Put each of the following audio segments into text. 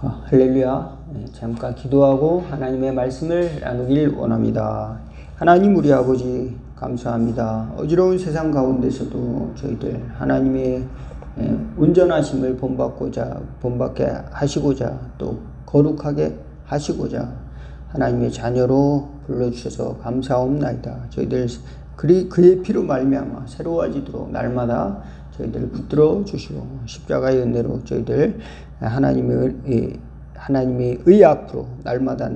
할렐루야. 잠깐 기도하고 하나님의 말씀을 나누길 원합니다. 하나님 우리 아버지 감사합니다. 어지러운 세상 가운데서도 저희들 하나님의 온전하심을 본받게 하시고자 또 거룩하게 하시고자 하나님의 자녀로 불러주셔서 감사옵나이다. 저희들 그의 피로 말미암아 새로워지도록 날마다 저희들을 붙들어 주시고 십자가의 은혜로 저희들 하나님의 의 앞으로 날마다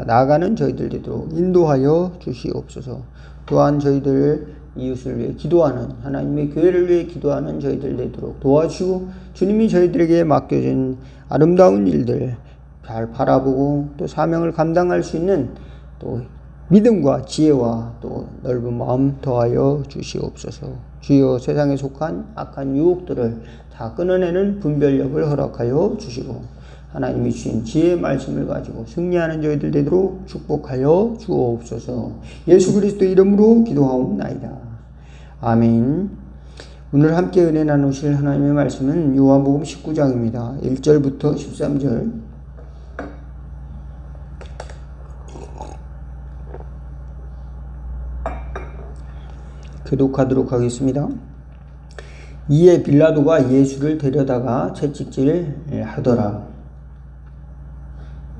나아가는 저희들 되도록 인도하여 주시옵소서. 또한 저희들 이웃을 위해 기도하는 하나님의 교회를 위해 기도하는 저희들 되도록 도와주시고 주님이 저희들에게 맡겨진 아름다운 일들 잘 바라보고 또 사명을 감당할 수 있는 또 믿음과 지혜와 또 넓은 마음 더하여 주시옵소서. 주여 세상에 속한 악한 유혹들을 다 끊어내는 분별력을 허락하여 주시고 하나님이 주신 지혜의 말씀을 가지고 승리하는 저희들 되도록 축복하여 주옵소서. 예수 그리스도 이름으로 기도하옵나이다. 아멘. 오늘 함께 은혜 나누실 하나님의 말씀은 요한복음 19장입니다. 1절부터 13절. 교독하도록 하겠습니다. 이에 빌라도가 예수를 데려다가 채찍질 하더라.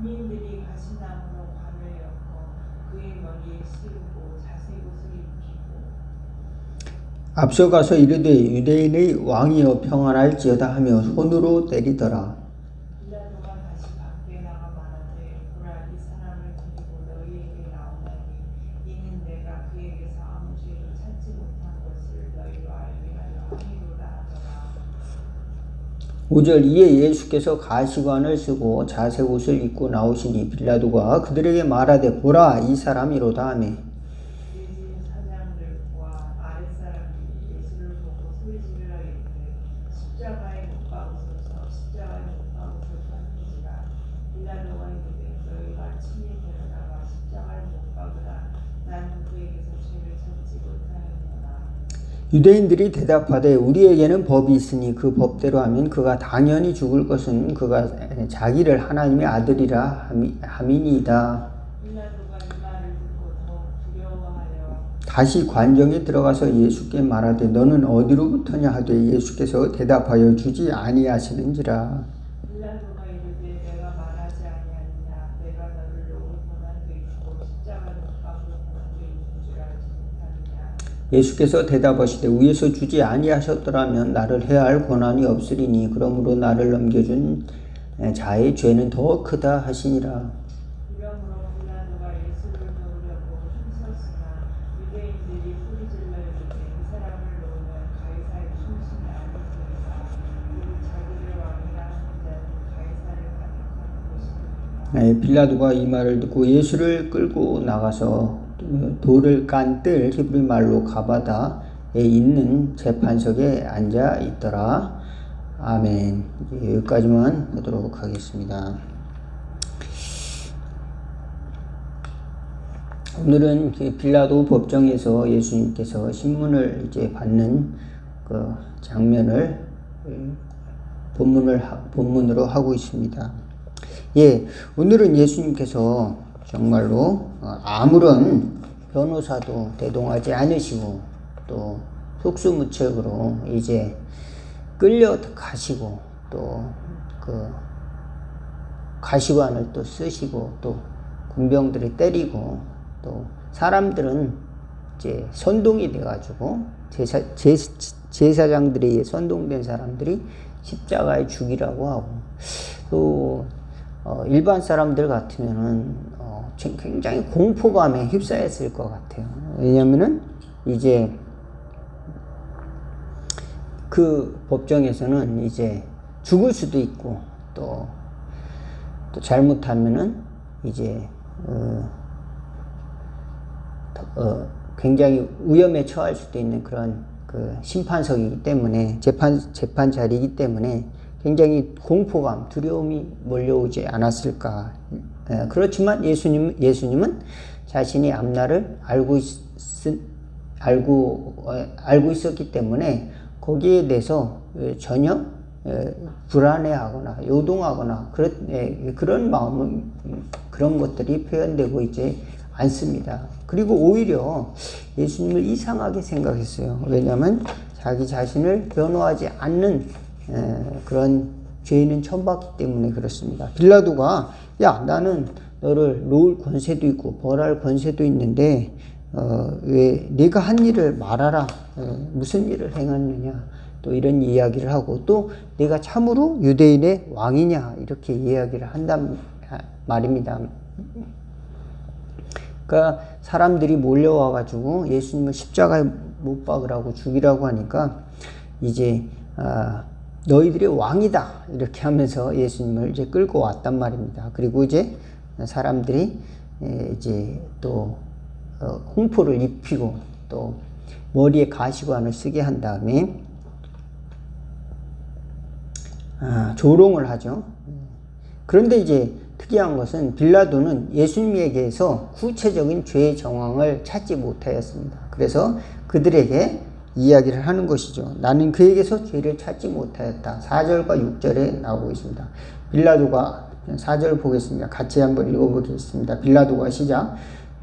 군인들이 가시나무로 관을 엮어 그의 머리에 씌우고 자색옷을 입히고 앞서가서 이르되 유대인의 왕이여 평안할지어다 하며 손으로 때리더라. 빌라도가 다시 밖에 나가 말하되 보라 이 사람을 데리고 너희에게 나오나니 이는 내가 그에게서 아무 죄를 찾지 못한 것을 너희로 알게 하려 함이로라 하더라. 5절 이에 예수께서 가시관을 쓰고 자색옷을 입고 나오시니 빌라도가 그들에게 말하되 보라 이 사람이로다 하며 예수의 사장들과 아랫사람들이 예수를 보고 소리지르라 이르되 십자가에 못 박으소서 십자가에 못 박으소서 하는지라. 빌라도가 이르되 너희가 친히 데려다가 십자가에 못 박으라. 나는 그에게서 죄를 찾지 못하였노라. 유대인들이 대답하되 우리에게는 법이 있으니 그 법대로 하면 그가 당연히 죽을 것은 그가 자기를 하나님의 아들이라 함이니이다. 빌라도가 이 말을 듣고 더욱 두려워하여 다시 관정에 들어가서 예수께 말하되 너는 어디로부터냐 하되 예수께서 대답하여 주지 아니하시는지라. 빌라도가 이르되 내가 말하지 아니하느냐 내가 너를 놓을 고난도 있고 십자가에 못 박을 고난도 있는 줄 알지 못하느냐. 예수께서 대답하시되 위에서 주지 아니하셨더라면 나를 해야 할 권한이 없으리니 그러므로 나를 넘겨준 자의 죄는 더 크다 하시니라. 이러므로 빌라도가 예수를 놓으려고 힘썼으나 유대인들이 소리질러 이르되 이 사람을 놓으면 가이사의 충신이 아니니이다. 그리고 자기를 왕이라 하는 자는 가이사를 가격하는 것이니라. 빌라도가 이 말을 듣고 예수를 끌고 나가서 돌을 깐 뜰 히브리 말로 가바다에 있는 재판석에 앉아 있더라. 아멘. 여기까지만 보도록 하겠습니다. 오늘은 빌라도 법정에서 예수님께서 신문을 이제 받는 그 장면을 본문으로 하고 있습니다. 예, 오늘은 예수님께서 정말로 아무런 변호사도 대동하지 않으시고 또 속수무책으로 이제 끌려가시고 또 그 가시관을 또 쓰시고 또 군병들이 때리고 또 사람들은 이제 선동이 돼가지고 제사장들이 선동된 사람들이 십자가에 죽이라고 하고 또 일반 사람들 같으면은 굉장히 공포감에 휩싸였을 것 같아요. 왜냐면은 이제 그 법정에서는 이제 죽을 수도 있고 또 잘못하면은 이제 굉장히 위험에 처할 수도 있는 그런 그 심판석이기 때문에 재판 자리이기 때문에 굉장히 공포감, 두려움이 몰려오지 않았을까. 그렇지만 예수님은 자신이 앞날을 알고 있었기 때문에 거기에 대해서 전혀 불안해하거나 요동하거나 그런 마음은 그런 것들이 표현되고 있지 않습니다. 그리고 오히려 예수님을 이상하게 생각했어요. 왜냐하면 자기 자신을 변호하지 않는 그런 죄인은 처음 봤기 때문에 그렇습니다. 빌라도가 야 나는 너를 놓을 권세도 있고 벌할 권세도 있는데 왜 네가 한 일을 말하라. 무슨 일을 행했느냐. 또 이런 이야기를 하고 또 내가 참으로 유대인의 왕이냐 이렇게 이야기를 한단 말입니다. 그러니까 사람들이 몰려와 가지고 예수님을 십자가에 못 박으라고 죽이라고 하니까 이제 너희들의 왕이다 이렇게 하면서 예수님을 이제 끌고 왔단 말입니다. 그리고 이제 사람들이 이제 또 홍포를 입히고 또 머리에 가시관을 쓰게 한 다음에 조롱을 하죠. 그런데 이제 특이한 것은 빌라도는 예수님에게서 구체적인 죄의 정황을 찾지 못하였습니다. 그래서 그들에게 이야기를 하는 것이죠. 나는 그에게서 죄를 찾지 못하였다. 4절과 6절에 나오고 있습니다. 빌라도가 4절 보겠습니다. 같이 한번 읽어보겠습니다. 빌라도가 시작.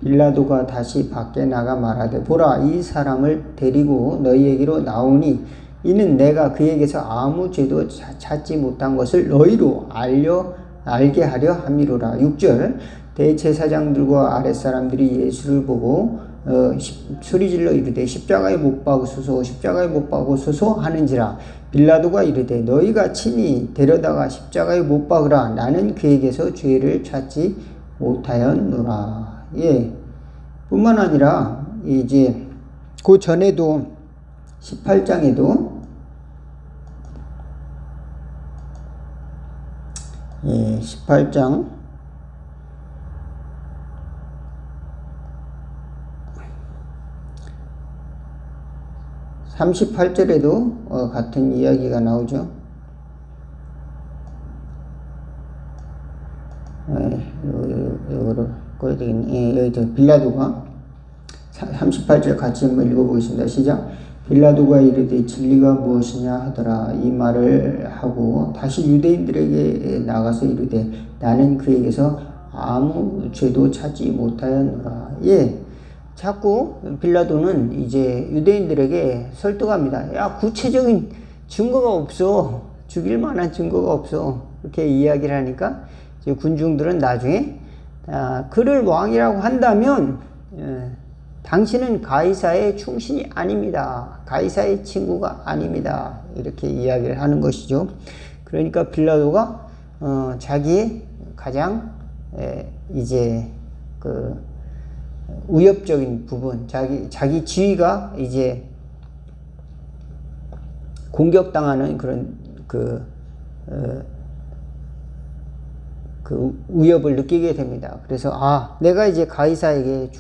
빌라도가 다시 밖에 나가 말하되 보라 이 사람을 데리고 너희에게로 나오니 이는 내가 그에게서 아무 죄도 찾지 못한 것을 너희로 알게 하려 함이로라. 6절 대제사장들과 아랫사람들이 예수를 보고 소리질러 이르되 십자가에 못 박으소서 십자가에 못 박으소서 하는지라. 빌라도가 이르되 너희가 친히 데려다가 십자가에 못 박으라. 나는 그에게서 죄를 찾지 못하였노라. 예. 뿐만 아니라 이제 그 전에도 18장에도 18장 38절에도 같은 이야기가 나오죠. 이거로 꺼야 되겠네. 여기 빌라도가 38절 같이 한번 읽어보겠습니다. 시작. 빌라도가 이르되 진리가 무엇이냐 하더라. 이 말을 하고 다시 유대인들에게 나가서 이르되 나는 그에게서 아무 죄도 찾지 못하였노라. 예. 자꾸 빌라도는 이제 유대인들에게 설득합니다. 야, 구체적인 증거가 없어. 죽일 만한 증거가 없어. 이렇게 이야기를 하니까 이제 군중들은 나중에 그를 왕이라고 한다면 당신은 가이사의 충신이 아닙니다. 가이사의 친구가 아닙니다. 이렇게 이야기를 하는 것이죠. 그러니까 빌라도가 자기의 가장 이제 그 위협적인 부분, 자기 지위가 이제 공격당하는 그런 그 위협을 느끼게 됩니다. 그래서 내가 이제 가이사에게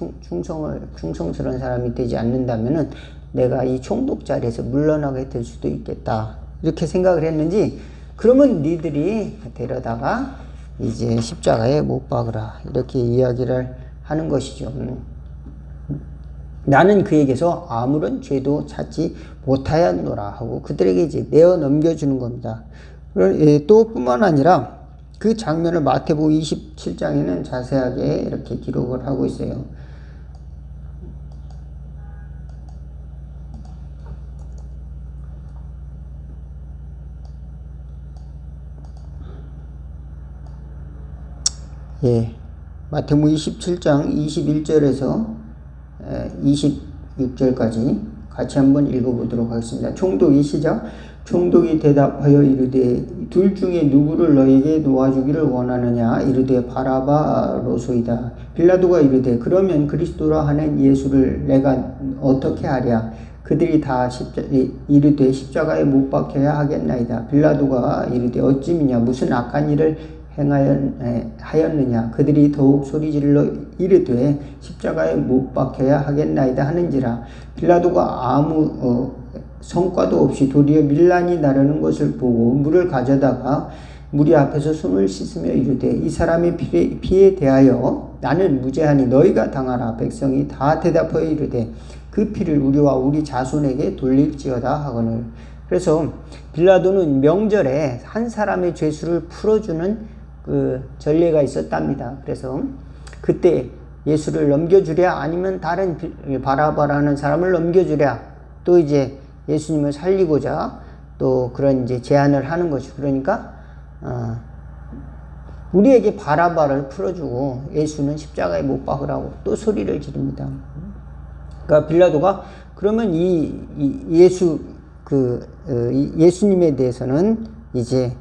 충성스러운 사람이 되지 않는다면은 내가 이 총독 자리에서 물러나게 될 수도 있겠다. 이렇게 생각을 했는지 그러면 니들이 데려다가 이제 십자가에 못 박으라. 이렇게 이야기를 하는 것이죠. 나는 그에게서 아무런 죄도 찾지 못하였노라 하고 그들에게 이제 내어 넘겨주는 겁니다. 또 뿐만 아니라 그 장면을 마태복음 27장에는 자세하게 이렇게 기록을 하고 있어요. 예. 마태복음 27장 21절에서 26절까지 같이 한번 읽어보도록 하겠습니다. 총독이 시작. 총독이 대답하여 이르되 둘 중에 누구를 너에게 놓아주기를 원하느냐. 이르되 바라바로소이다. 빌라도가 이르되 그러면 그리스도라 하는 예수를 내가 어떻게 하랴. 그들이 다 이르되 십자가에 못 박혀야 하겠나이다. 빌라도가 이르되 어찌미냐 무슨 악한 일을 하였느냐. 그들이 더욱 소리질러 이르되 십자가에 못 박혀야 하겠나이다 하는지라. 빌라도가 아무 성과도 없이 도리어 밀란이 나르는 것을 보고 물을 가져다가 무리 앞에서 손을 씻으며 이르되 이 사람의 피에 대하여 나는 무죄하니 너희가 당하라. 백성이 다 대답하여 이르되 그 피를 우리와 우리 자손에게 돌릴지어다 하거늘. 그래서 빌라도는 명절에 한 사람의 죄수를 풀어주는 그 전례가 있었답니다. 그래서 그때 예수를 넘겨주랴 아니면 다른 바라바라는 사람을 넘겨주랴, 또 이제 예수님을 살리고자 또 그런 이제 제안을 하는 것이, 그러니까 우리에게 바라바를 풀어주고 예수는 십자가에 못 박으라고 또 소리를 지릅니다. 그러니까 빌라도가 그러면 예수님에 대해서는 이제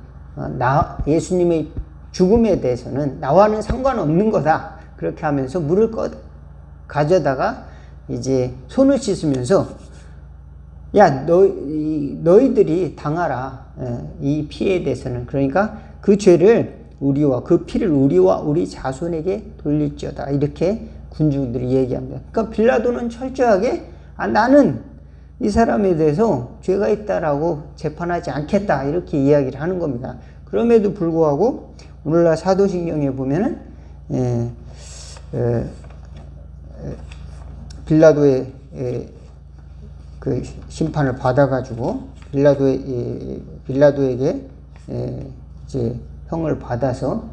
예수님의 죽음에 대해서는 나와는 상관없는 거다, 그렇게 하면서 물을 가져다가 이제 손을 씻으면서 야, 너희들이 당하라. 이 피해에 대해서는. 그러니까 그 죄를 우리와 그 피를 우리와 우리 자손에게 돌릴지어다, 이렇게 군중들이 얘기합니다. 그러니까 빌라도는 철저하게 나는 이 사람에 대해서 죄가 있다라고 재판하지 않겠다, 이렇게 이야기를 하는 겁니다. 그럼에도 불구하고 오늘날 사도신경에 보면은 빌라도의 그 심판을 받아가지고 빌라도에게 이제 형을 받아서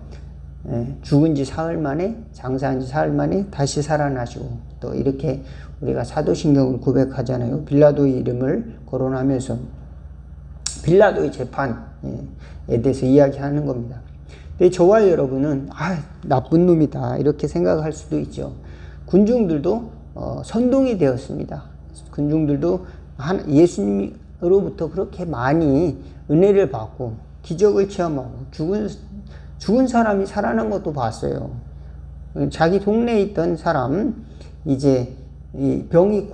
죽은 지 사흘 만에, 장사한 지 사흘 만에 다시 살아나시고, 또 이렇게 우리가 사도신경을 고백하잖아요. 빌라도의 이름을 거론하면서 빌라도의 재판에 대해서 이야기하는 겁니다. 근데 저와 여러분은 나쁜 놈이다, 이렇게 생각할 수도 있죠. 군중들도 선동이 되었습니다. 군중들도 예수님으로부터 그렇게 많이 은혜를 받고 기적을 체험하고 죽은 사람이 살아난 것도 봤어요. 자기 동네에 있던 사람, 이제 이 병이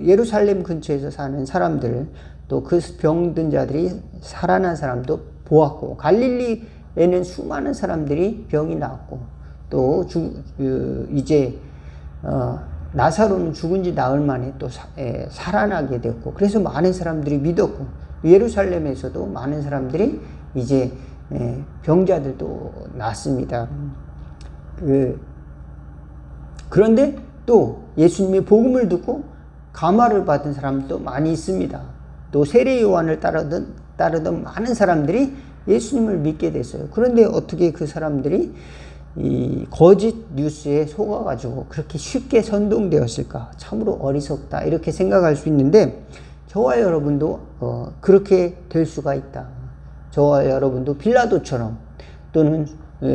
예루살렘 근처에서 사는 사람들, 또 그 병든 자들이 살아난 사람도 보았고, 갈릴리에는 수많은 사람들이 병이 나았고, 또 이제 나사로는 죽은 지 나흘 만에 또 살아나게 됐고, 그래서 많은 사람들이 믿었고, 예루살렘에서도 많은 사람들이 이제 병자들도 낫습니다. 그런데 또 예수님의 복음을 듣고 감화를 받은 사람도 많이 있습니다. 또 세례 요한을 따르던 많은 사람들이 예수님을 믿게 됐어요. 그런데 어떻게 그 사람들이 이 거짓 뉴스에 속아가지고 그렇게 쉽게 선동되었을까? 참으로 어리석다, 이렇게 생각할 수 있는데, 저와 여러분도 그렇게 될 수가 있다. 저와 여러분도 빌라도처럼, 또는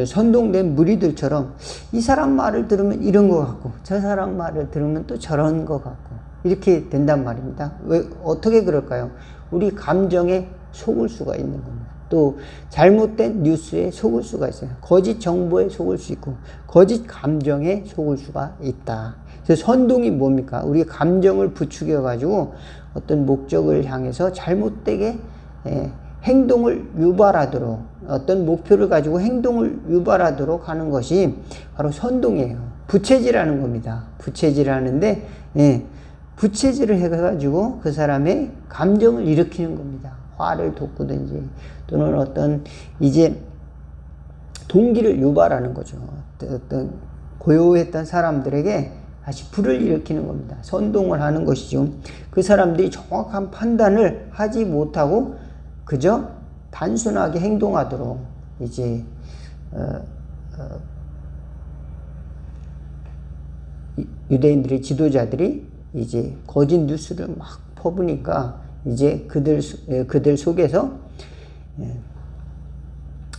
선동된 무리들처럼 이 사람 말을 들으면 이런 것 같고 저 사람 말을 들으면 또 저런 것 같고 이렇게 된단 말입니다. 왜, 어떻게 그럴까요? 우리 감정에 속을 수가 있는 겁니다. 또 잘못된 뉴스에 속을 수가 있어요. 거짓 정보에 속을 수 있고 거짓 감정에 속을 수가 있다. 그래서 선동이 뭡니까? 우리 감정을 부추겨 가지고 어떤 목적을 향해서 잘못되게 행동을 유발하도록, 어떤 목표를 가지고 행동을 유발하도록 하는 것이 바로 선동이에요. 부채질하는 겁니다. 부채질하는데 부채질을 해가지고 그 사람의 감정을 일으키는 겁니다. 화를 돋구든지, 또는 어떤 이제 동기를 유발하는 거죠. 어떤 고요했던 사람들에게 다시 불을 일으키는 겁니다. 선동을 하는 것이죠. 그 사람들이 정확한 판단을 하지 못하고 그저 단순하게 행동하도록 이제 유대인들의 지도자들이 이제 거짓 뉴스를 막 퍼부니까 이제 그들 속에서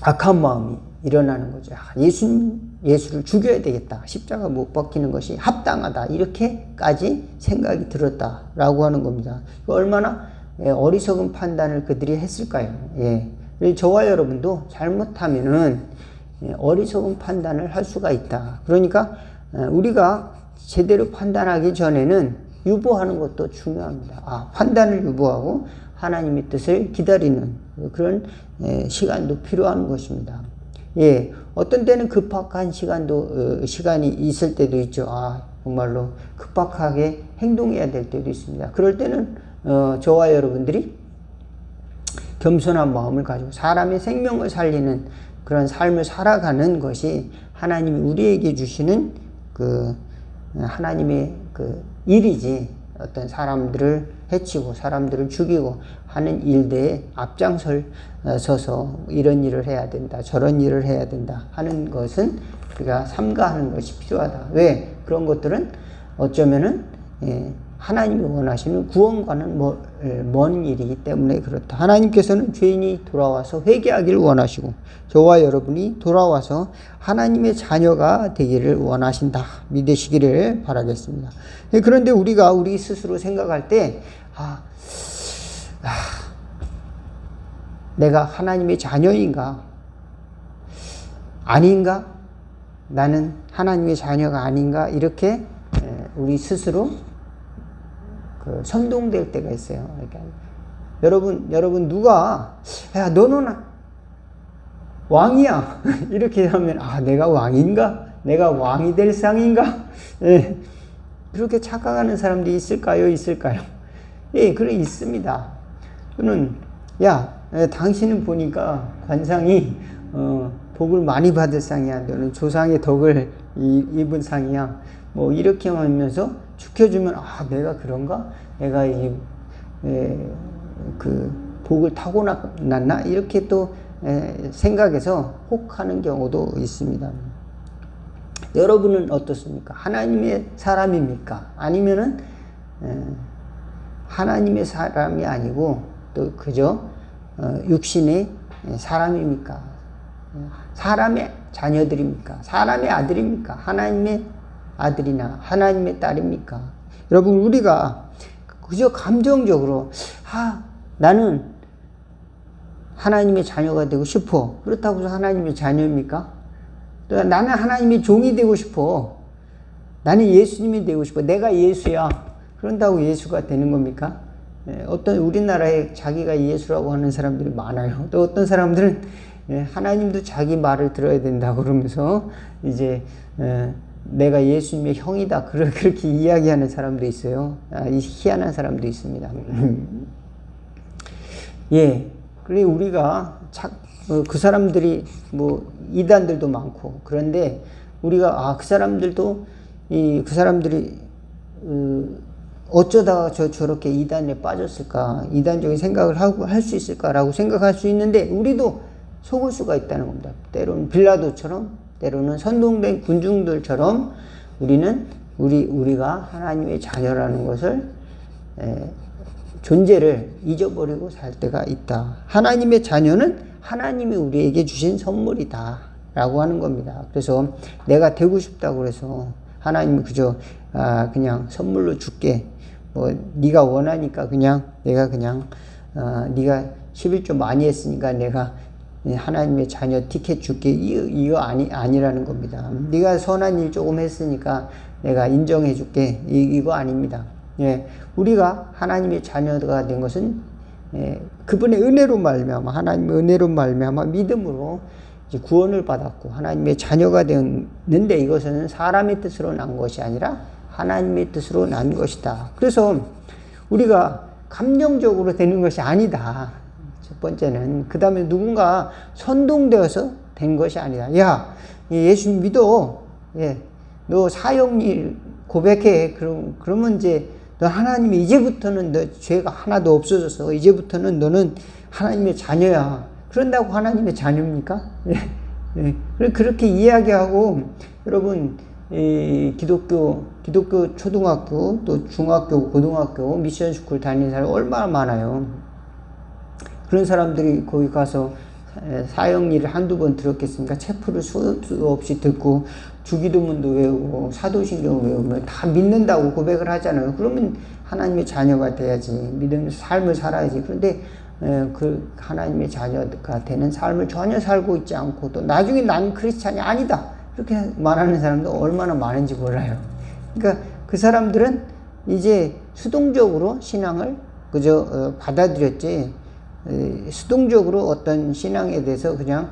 악한 마음이 일어나는 거죠. 예수를 죽여야 되겠다, 십자가 못 박히는 것이 합당하다, 이렇게까지 생각이 들었다라고 하는 겁니다. 얼마나 어리석은 판단을 그들이 했을까요? 저와 여러분도 잘못하면은 어리석은 판단을 할 수가 있다. 그러니까 우리가 제대로 판단하기 전에는 유보하는 것도 중요합니다. 판단을 유보하고 하나님의 뜻을 기다리는 그런 시간도 필요한 것입니다. 어떤 때는 급박한 시간이 있을 때도 있죠. 정말로 급박하게 행동해야 될 때도 있습니다. 그럴 때는 저와 여러분들이 겸손한 마음을 가지고 사람의 생명을 살리는 그런 삶을 살아가는 것이 하나님이 우리에게 주시는 하나님의 일이지, 어떤 사람들을 해치고 사람들을 죽이고 하는 일대에 앞장서서 이런 일을 해야 된다, 저런 일을 해야 된다 하는 것은 우리가 삼가하는 것이 필요하다. 왜? 그런 것들은 어쩌면은 하나님이 원하시는 구원과는 먼 일이기 때문에 그렇다. 하나님께서는 죄인이 돌아와서 회개하기를 원하시고 저와 여러분이 돌아와서 하나님의 자녀가 되기를 원하신다. 믿으시기를 바라겠습니다. 그런데 우리가 우리 스스로 생각할 때 내가 하나님의 자녀인가? 아닌가? 나는 하나님의 자녀가 아닌가? 이렇게 우리 스스로 선동될 때가 있어요. 그러니까 여러분 누가 야 너는 왕이야 이렇게 하면 내가 왕인가? 내가 왕이 될 상인가? 그렇게 착각하는 사람들이 있을까요? 예, 그래 있습니다. 저는 당신은 보니까 관상이 복을 많이 받을 상이야. 너는 조상의 덕을 입은 상이야. 뭐 이렇게 하면서 축혀주면 내가 그런가? 내가 그 복을 타고났나? 이렇게 또 생각해서 혹하는 경우도 있습니다. 여러분은 어떻습니까? 하나님의 사람입니까? 아니면은 하나님의 사람이 아니고 또 그저 육신의 사람입니까? 사람의 자녀들입니까? 사람의 아들입니까? 하나님의 아들이나 하나님의 딸입니까? 여러분 우리가 그저 감정적으로 나는 하나님의 자녀가 되고 싶어. 그렇다고 해서 하나님의 자녀입니까? 또 나는 하나님의 종이 되고 싶어. 나는 예수님이 되고 싶어. 내가 예수야. 그런다고 예수가 되는 겁니까? 어떤 우리나라에 자기가 예수라고 하는 사람들이 많아요. 또 어떤 사람들은 하나님도 자기 말을 들어야 된다 그러면서 이제 내가 예수님의 형이다 그렇게 이야기하는 사람도 있어요. 희한한 사람도 있습니다. 예, 그래 우리가 그 사람들이 뭐 이단들도 많고 그런데 우리가 그 사람들도 그 사람들이 어쩌다가 저렇게 이단에 빠졌을까, 이단적인 생각을 하고 할 수 있을까라고 생각할 수 있는데 우리도 속을 수가 있다는 겁니다. 때로는 빌라도처럼, 때로는 선동된 군중들처럼 우리가 하나님의 자녀라는 것을 존재를 잊어버리고 살 때가 있다. 하나님의 자녀는 하나님이 우리에게 주신 선물이다 라고 하는 겁니다. 그래서 내가 되고 싶다고 해서 하나님이 그저 그냥 선물로 줄게, 뭐 네가 원하니까 내가 네가 11조 많이 했으니까 내가 하나님의 자녀 티켓 줄게, 이거 아니라는 겁니다. 네가 선한 일 조금 했으니까 내가 인정해 줄게, 이거 아닙니다. 예, 우리가 하나님의 자녀가 된 것은 그분의 은혜로 말미암아, 하나님의 은혜로 말미암아 믿음으로 이제 구원을 받았고 하나님의 자녀가 되었는데 이것은 사람의 뜻으로 난 것이 아니라 하나님의 뜻으로 난 것이다. 그래서 우리가 감정적으로 되는 것이 아니다. 첫 번째는. 그 다음에 누군가 선동되어서 된 것이 아니다. 야, 예수 믿어. 예, 너 사형일 고백해. 그러면 이제 너 하나님이 이제부터는 너 죄가 하나도 없어져서 이제부터는 너는 하나님의 자녀야. 그런다고 하나님의 자녀입니까? 예, 예. 그렇게 이야기하고 여러분 기독교 초등학교 또 중학교 고등학교 미션 스쿨 다니는 사람이 얼마나 많아요. 그런 사람들이 거기 가서 사형일을 한두 번 들었겠습니까? 체프를 수도 없이 듣고 주기도문도 외우고 사도신경 외우면 다 믿는다고 고백을 하잖아요. 그러면 하나님의 자녀가 돼야지, 믿음의 삶을 살아야지. 그런데 그 하나님의 자녀가 되는 삶을 전혀 살고 있지 않고 또 나중에 난 크리스찬이 아니다 이렇게 말하는 사람도 얼마나 많은지 몰라요. 그러니까 그 사람들은 이제 수동적으로 신앙을 그저 받아들였지, 수동적으로 어떤 신앙에 대해서 그냥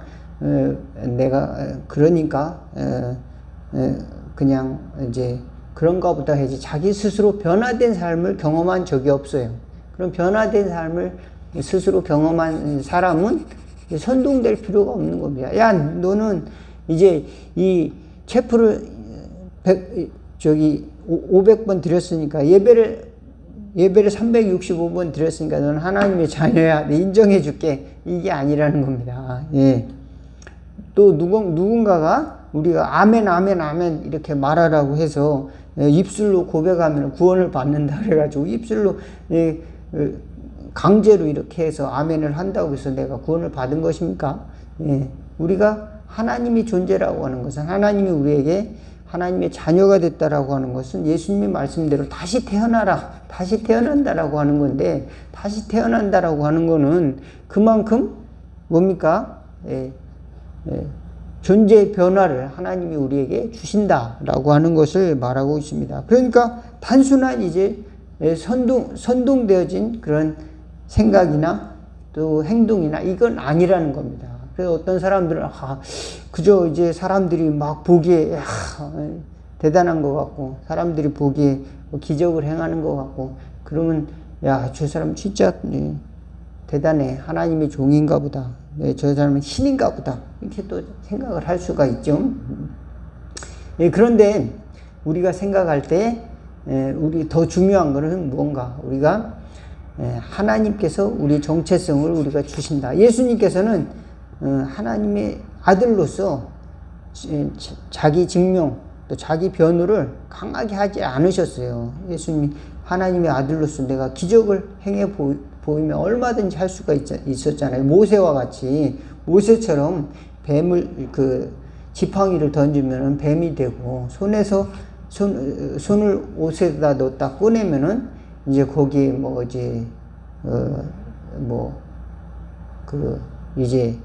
내가 그러니까 그냥 이제 그런가 보다 하지 자기 스스로 변화된 삶을 경험한 적이 없어요. 그럼 변화된 삶을 스스로 경험한 사람은 선동될 필요가 없는 겁니다. 야, 너는 이제 이 체프를 500번 드렸으니까 예배를 예배를 365번 드렸으니까 너는 하나님의 자녀야. 내 인정해 줄게. 이게 아니라는 겁니다. 예. 또 누군가가 우리가 아멘 아멘 아멘 이렇게 말하라고 해서 입술로 고백하면 구원을 받는다 그래가지고 입술로 강제로 이렇게 해서 아멘을 한다고 해서 내가 구원을 받은 것입니까? 예. 우리가 하나님이 존재라고 하는 것은, 하나님이 우리에게 하나님의 자녀가 됐다라고 하는 것은 예수님의 말씀대로 다시 태어나라, 다시 태어난다라고 하는 건데, 다시 태어난다라고 하는 거는 그만큼 뭡니까? 존재의 변화를 하나님이 우리에게 주신다라고 하는 것을 말하고 있습니다. 그러니까 단순한 이제 선동되어진 그런 생각이나 또 행동이나 이건 아니라는 겁니다. 그래서 어떤 사람들은 그저 이제 사람들이 막 보기에 대단한 것 같고, 사람들이 보기에 기적을 행하는 것 같고, 그러면 저 사람 진짜 대단해, 하나님의 종인가 보다, 저 사람은 신인가 보다, 이렇게 또 생각을 할 수가 있죠. 그런데 우리가 생각할 때 우리 더 중요한 것은 무언가, 우리가 하나님께서 우리 정체성을 우리가 주신다. 예수님께서는 하나님의 아들로서 자기 증명 또 자기 변호를 강하게 하지 않으셨어요. 예수님이 하나님의 아들로서 내가 기적을 행해 보이면 얼마든지 할 수가 있었잖아요. 모세와 같이, 모세처럼 뱀을 지팡이를 던지면 뱀이 되고, 손을 옷에다 넣었다 꺼내면은 이제 거기에 이제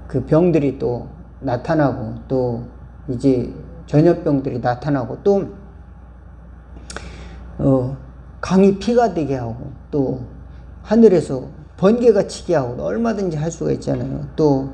그 병들이 또 나타나고, 또 이제 전염병들이 나타나고, 또 강이 피가 되게 하고, 또 하늘에서 번개가 치게 하고, 얼마든지 할 수가 있잖아요. 또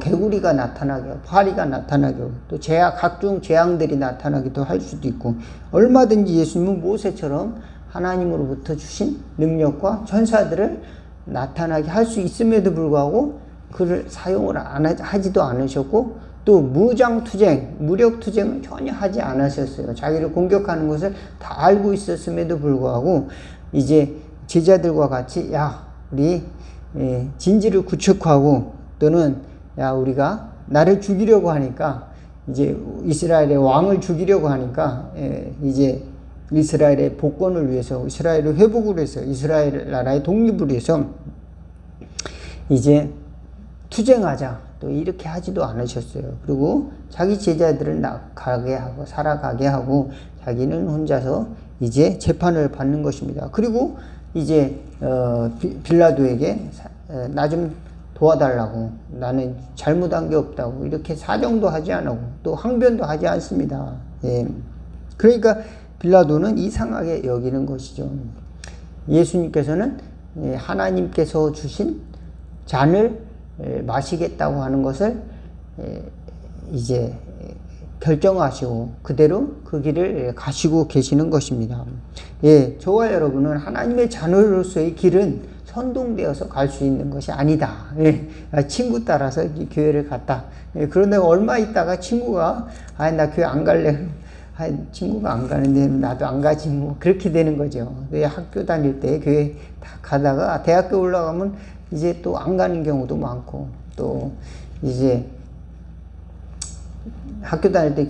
개구리가 나타나게 하고, 파리가 나타나게 하고, 또 각종 재앙들이 나타나기도 할 수도 있고, 얼마든지 예수님은 모세처럼 하나님으로부터 주신 능력과 천사들을 나타나게 할 수 있음에도 불구하고 그를 사용을 하지도 않으셨고, 또 무력투쟁을 전혀 하지 않으셨어요. 자기를 공격하는 것을 다 알고 있었음에도 불구하고 이제 제자들과 같이 우리 진지를 구축하고, 또는 우리가 나를 죽이려고 하니까, 이제 이스라엘의 왕을 죽이려고 하니까 이제 이스라엘의 복권을 위해서, 이스라엘의 회복을 위해서, 이스라엘 나라의 독립을 위해서 이제 투쟁하자, 또 이렇게 하지도 않으셨어요. 그리고 자기 제자들을 나가게 하고 살아가게 하고 자기는 혼자서 이제 재판을 받는 것입니다. 그리고 이제 빌라도에게 나 좀 도와달라고, 나는 잘못한 게 없다고 이렇게 사정도 하지 않고 또 항변도 하지 않습니다. 그러니까 빌라도는 이상하게 여기는 것이죠. 예수님께서는 하나님께서 주신 잔을 마시겠다고 하는 것을 이제 결정하시고 그대로 그 길을 가시고 계시는 것입니다. 저와 여러분은 하나님의 자녀로서의 길은 선동되어서 갈 수 있는 것이 아니다. 친구 따라서 교회를 갔다. 그런데 얼마 있다가 친구가 나 교회 안 갈래. 친구가 안 가는데 나도 안 가지 그렇게 되는 거죠. 학교 다닐 때 교회 다 가다가 대학교 올라가면 이제 또 안 가는 경우도 많고, 또 이제 학교 다닐 때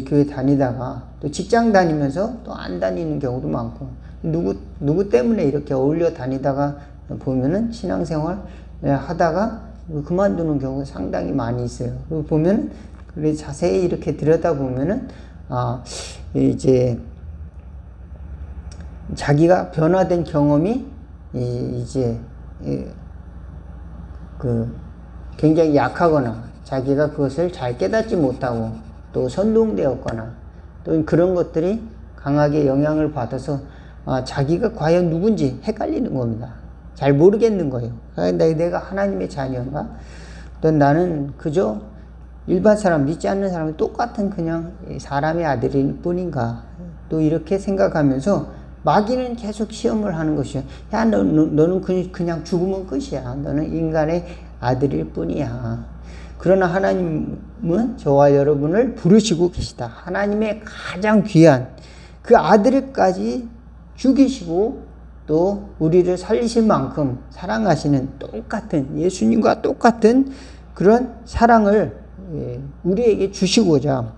교회 다니다가 또 직장 다니면서 또 안 다니는 경우도 많고, 누구 때문에 이렇게 어울려 다니다가 보면은 신앙생활 하다가 그만두는 경우가 상당히 많이 있어요. 그리고 보면 자세히 이렇게 들여다보면은 이제 자기가 변화된 경험이 이제 굉장히 약하거나, 자기가 그것을 잘 깨닫지 못하고 또 선동되었거나, 또 그런 것들이 강하게 영향을 받아서 자기가 과연 누군지 헷갈리는 겁니다. 잘 모르겠는 거예요. 내가 하나님의 자녀인가? 또 나는 그저 일반 사람, 믿지 않는 사람이 똑같은 그냥 사람의 아들일 뿐인가? 또 이렇게 생각하면서 마귀는 계속 시험을 하는 것이요. 너는 그냥 죽으면 끝이야. 너는 인간의 아들일 뿐이야. 그러나 하나님은 저와 여러분을 부르시고 계시다. 하나님의 가장 귀한, 그 아들까지 죽이시고 또 우리를 살리실 만큼 사랑하시는 똑같은 예수님과 똑같은 그런 사랑을 우리에게 주시고자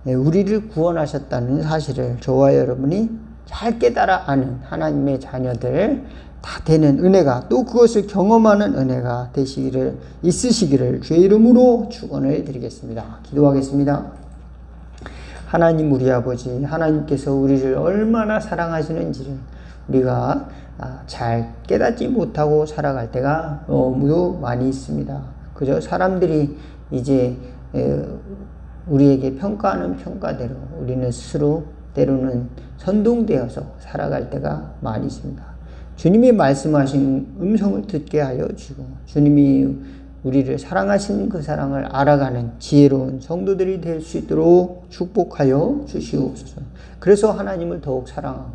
우리를 구원하셨다는 사실을 저와 여러분이 잘 깨달아 아는 하나님의 자녀들 다 되는 은혜가 또 그것을 경험하는 은혜가 되시기를 있으시기를 주의 이름으로 축원을 드리겠습니다. 기도하겠습니다. 하나님 우리 아버지, 하나님께서 우리를 얼마나 사랑하시는지를 우리가 잘 깨닫지 못하고 살아갈 때가 너무도 많이 있습니다. 그저 사람들이 이제 우리에게 평가하는 평가대로 우리는 스스로 때로는 선동되어서 살아갈 때가 많이 있습니다. 주님이 말씀하신 음성을 듣게 하여 주시고 주님이 우리를 사랑하시는 그 사랑을 알아가는 지혜로운 성도들이 될 수 있도록 축복하여 주시옵소서. 그래서 하나님을 더욱 사랑하고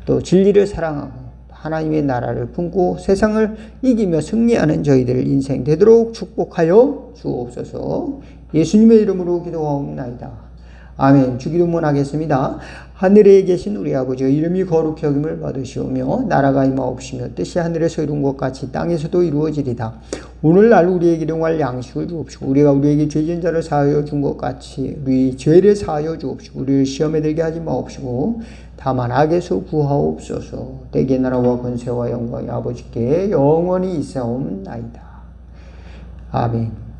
또 진리를 사랑하고 하나님의 나라를 품고 세상을 이기며 승리하는 저희들 인생 되도록 축복하여 주옵소서. 예수님의 이름으로 기도하옵나이다. 아멘. 주기도문 하겠습니다. 하늘에 계신 우리 아버지여 이름이 거룩히 여김을 받으시오며 나라가 임하옵시며 뜻이 하늘에서 이룬 것 같이 땅에서도 이루어지리다. 오늘날 우리에게 일용할 양식을 주옵시고 우리가 우리에게 죄진 자를 사하여 준 것 같이 우리 죄를 사하여 주옵시고 우리를 시험에 들게 하지 마옵시고 다만 악에서 구하옵소서. 대개 나라와 권세와 영광이 아버지께 영원히 있사옵나이다. 아멘.